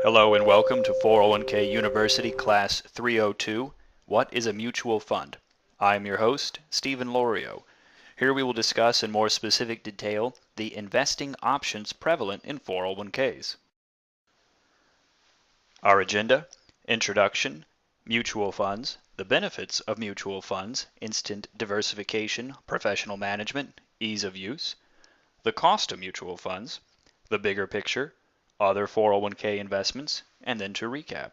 Hello and welcome to 401k University Class 302, What is a Mutual Fund? I am your host, Stephen Lorio. Here we will discuss in more specific detail the investing options prevalent in 401ks. Our agenda: introduction, mutual funds, the benefits of mutual funds, instant diversification, professional management, ease of use, the cost of mutual funds, the bigger picture, other 401k investments, and then to recap.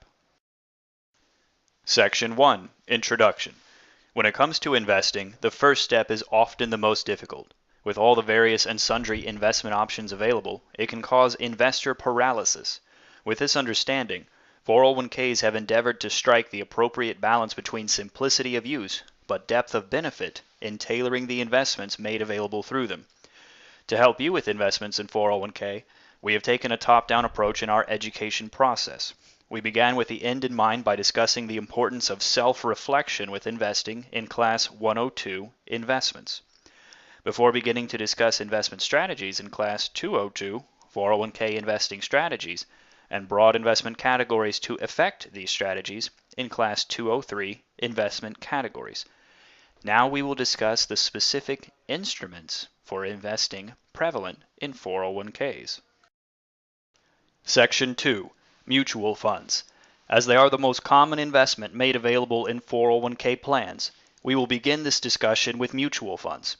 Section 1, Introduction. When it comes to investing, the first step is often the most difficult. With all the various and sundry investment options available, it can cause investor paralysis. With this understanding, 401ks have endeavored to strike the appropriate balance between simplicity of use but depth of benefit in tailoring the investments made available through them. To help you with investments in 401k, we have taken a top-down approach in our education process. We began with the end in mind by discussing the importance of self-reflection with investing in Class 102, Investments. Before beginning to discuss investment strategies in Class 202, 401k Investing Strategies, and broad investment categories to affect these strategies in Class 203, Investment Categories. Now we will discuss the specific instruments for investing prevalent in 401ks. Section 2, Mutual Funds. As they are the most common investment made available in 401k plans, we will begin this discussion with mutual funds.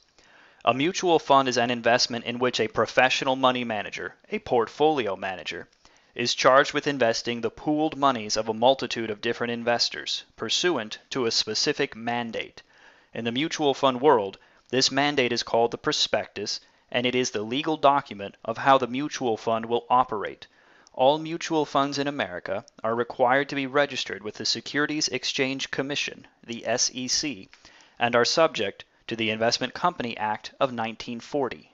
A mutual fund is an investment in which a professional money manager, a portfolio manager, is charged with investing the pooled monies of a multitude of different investors, pursuant to a specific mandate. In the mutual fund world, this mandate is called the prospectus, and it is the legal document of how the mutual fund will operate. All mutual funds in America are required to be registered with the Securities Exchange Commission, the SEC, and are subject to the Investment Company Act of 1940.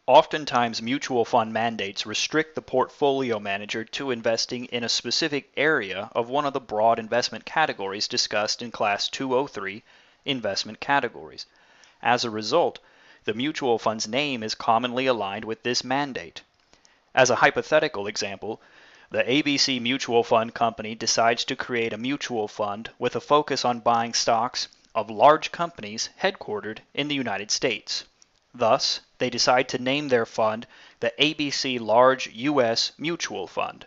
Oftentimes, mutual fund mandates restrict the portfolio manager to investing in a specific area of one of the broad investment categories discussed in Class 203, Investment Categories. As a result, the mutual fund's name is commonly aligned with this mandate. As a hypothetical example, the ABC Mutual Fund Company decides to create a mutual fund with a focus on buying stocks of large companies headquartered in the United States. Thus, they decide to name their fund the ABC Large U.S. Mutual Fund.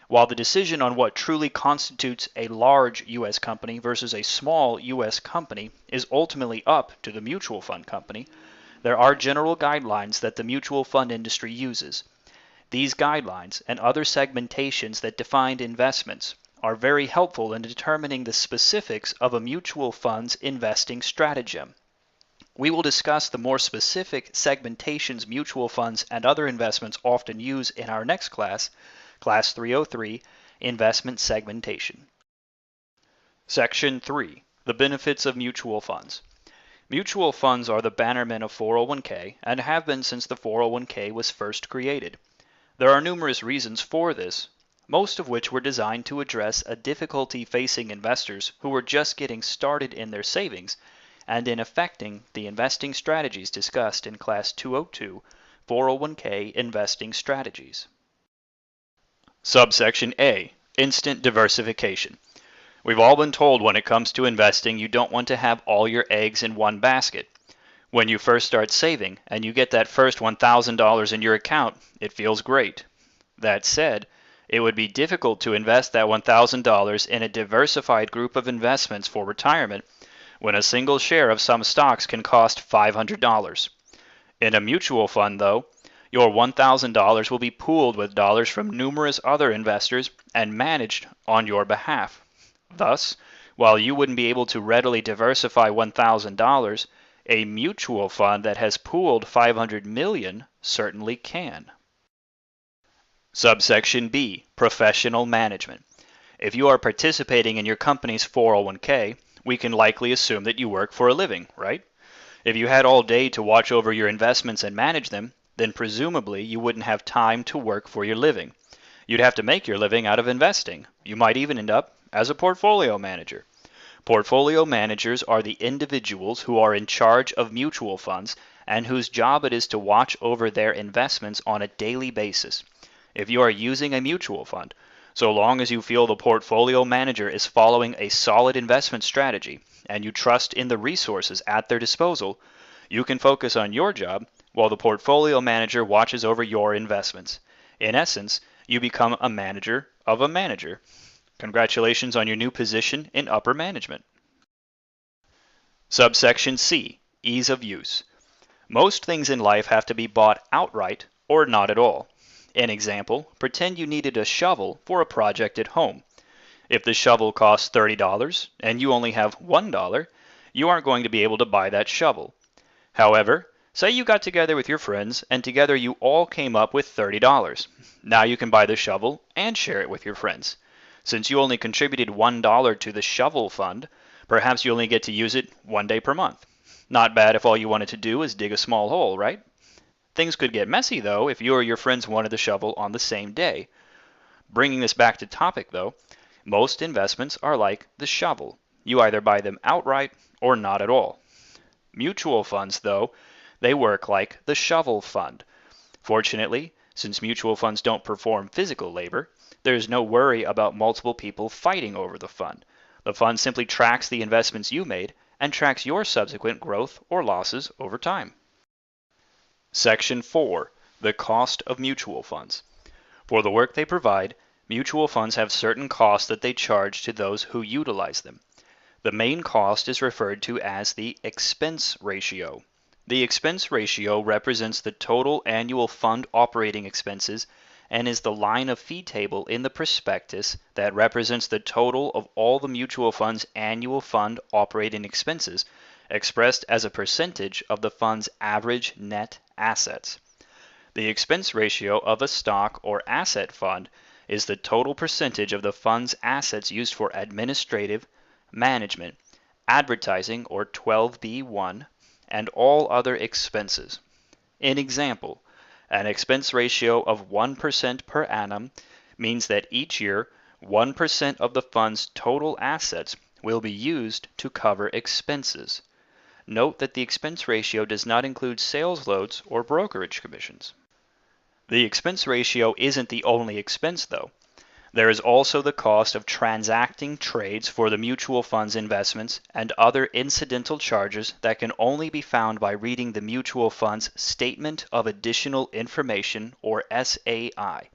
While the decision on what truly constitutes a large U.S. company versus a small U.S. company is ultimately up to the mutual fund company, there are general guidelines that the mutual fund industry uses. These guidelines and other segmentations that define investments are very helpful in determining the specifics of a mutual fund's investing stratagem. We will discuss the more specific segmentations mutual funds and other investments often use in our next class, Class 303, Investment Segmentation. Section 3, The Benefits of Mutual Funds. Mutual funds are the bannermen of 401k and have been since the 401k was first created. There are numerous reasons for this, most of which were designed to address a difficulty facing investors who were just getting started in their savings and in affecting the investing strategies discussed in Class 202, 401k Investing Strategies. Subsection A, Instant Diversification. We've all been told when it comes to investing you don't want to have all your eggs in one basket. When you first start saving and you get that first $1,000 in your account, it feels great. That said, it would be difficult to invest that $1,000 in a diversified group of investments for retirement when a single share of some stocks can cost $500. In a mutual fund, though, your $1,000 will be pooled with dollars from numerous other investors and managed on your behalf. Thus, while you wouldn't be able to readily diversify $1,000, a mutual fund that has pooled $500 million certainly can. Subsection B, Professional Management. If you are participating in your company's 401k, we can likely assume that you work for a living, right? If you had all day to watch over your investments and manage them, then presumably you wouldn't have time to work for your living. You'd have to make your living out of investing. You might even end up as a portfolio manager. Portfolio managers are the individuals who are in charge of mutual funds and whose job it is to watch over their investments on a daily basis. if you are using a mutual fund, so long as you feel the portfolio manager is following a solid investment strategy and you trust in the resources at their disposal, you can focus on your job while the portfolio manager watches over your investments. In essence, you become a manager of a manager. Congratulations on your new position in upper management. Subsection C, ease of use. Most things in life have to be bought outright or not at all. An example, pretend you needed a shovel for a project at home. If the shovel costs $30 and you only have $1, you aren't going to be able to buy that shovel. However, say you got together with your friends and together you all came up with $30. Now you can buy the shovel and share it with your friends. Since you only contributed $1 to the shovel fund, perhaps you only get to use it 1 day per month. Not bad if all you wanted to do is dig a small hole, right? Things could get messy, though, if you or your friends wanted the shovel on the same day. Bringing this back to topic, though, most investments are like the shovel. You either buy them outright or not at all. Mutual funds, though, they work like the shovel fund. Fortunately, since mutual funds don't perform physical labor, there is no worry about multiple people fighting over the fund. The fund simply tracks the investments you made and tracks your subsequent growth or losses over time. Section 4. The cost of mutual funds. For the work they provide, mutual funds have certain costs that they charge to those who utilize them. The main cost is referred to as the expense ratio. The expense ratio represents the total annual fund operating expenses and is the line of fee table in the prospectus that represents the total of all the mutual fund's annual fund operating expenses, expressed as a percentage of the fund's average net assets. The expense ratio of a stock or asset fund is the total percentage of the fund's assets used for administrative, management, advertising or 12b-1, and all other expenses. An example, an expense ratio of 1% per annum means that each year 1% of the fund's total assets will be used to cover expenses. Note that the expense ratio does not include sales loads or brokerage commissions. The expense ratio isn't the only expense, though. There is also the cost of transacting trades for the mutual fund's investments and other incidental charges that can only be found by reading the mutual fund's Statement of Additional Information, or SAI.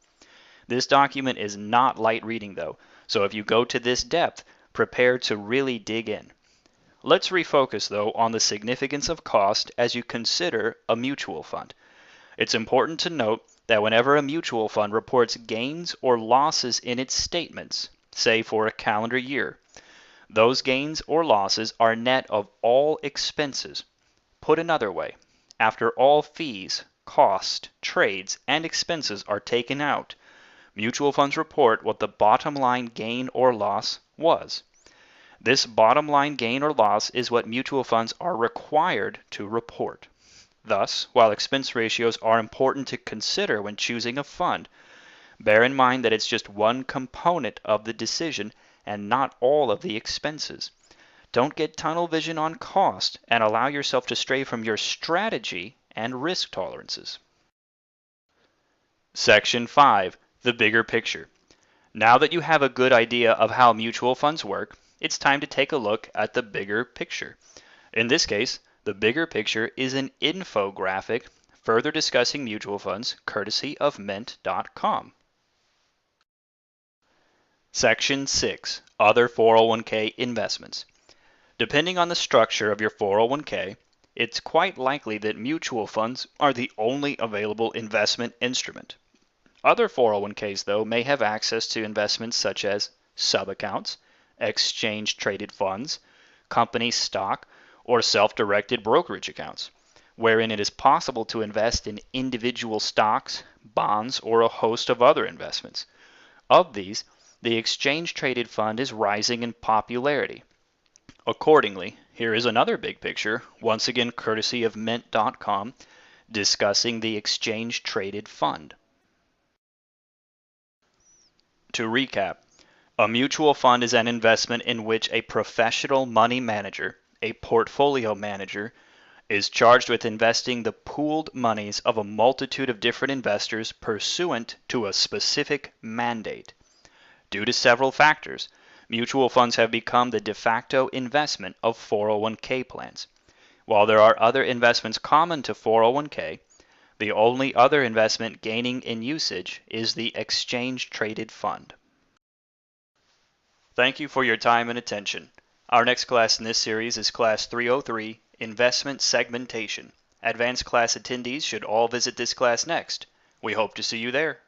This document is not light reading, though, so if you go to this depth, prepare to really dig in. Let's refocus, though, on the significance of cost as you consider a mutual fund. It's important to note that whenever a mutual fund reports gains or losses in its statements, say for a calendar year, those gains or losses are net of all expenses. Put another way, after all fees, costs, trades, and expenses are taken out, mutual funds report what the bottom line gain or loss was. This bottom line gain or loss is what mutual funds are required to report. Thus, while expense ratios are important to consider when choosing a fund, bear in mind that it's just one component of the decision and not all of the expenses. Don't get tunnel vision on cost and allow yourself to stray from your strategy and risk tolerances. Section 5. The bigger picture. Now that you have a good idea of how mutual funds work, it's time to take a look at the bigger picture. In this case, the bigger picture is an infographic further discussing mutual funds courtesy of mint.com. Section 6. Other 401k investments. Depending on the structure of your 401k, it's quite likely that mutual funds are the only available investment instrument. Other 401ks, though, may have access to investments such as sub-accounts, exchange-traded funds, company stock, or self-directed brokerage accounts, wherein it is possible to invest in individual stocks, bonds, or a host of other investments. Of these, the exchange-traded fund is rising in popularity. Accordingly, here is another big picture, once again courtesy of mint.com, discussing the exchange-traded fund. To recap, a mutual fund is an investment in which a professional money manager, a portfolio manager, is charged with investing the pooled monies of a multitude of different investors pursuant to a specific mandate. Due to several factors, mutual funds have become the de facto investment of 401k plans. While there are other investments common to 401k, the only other investment gaining in usage is the exchange-traded fund. Thank you for your time and attention. Our next class in this series is Class 303, Investment Segmentation. Advanced class attendees should all visit this class next. We hope to see you there.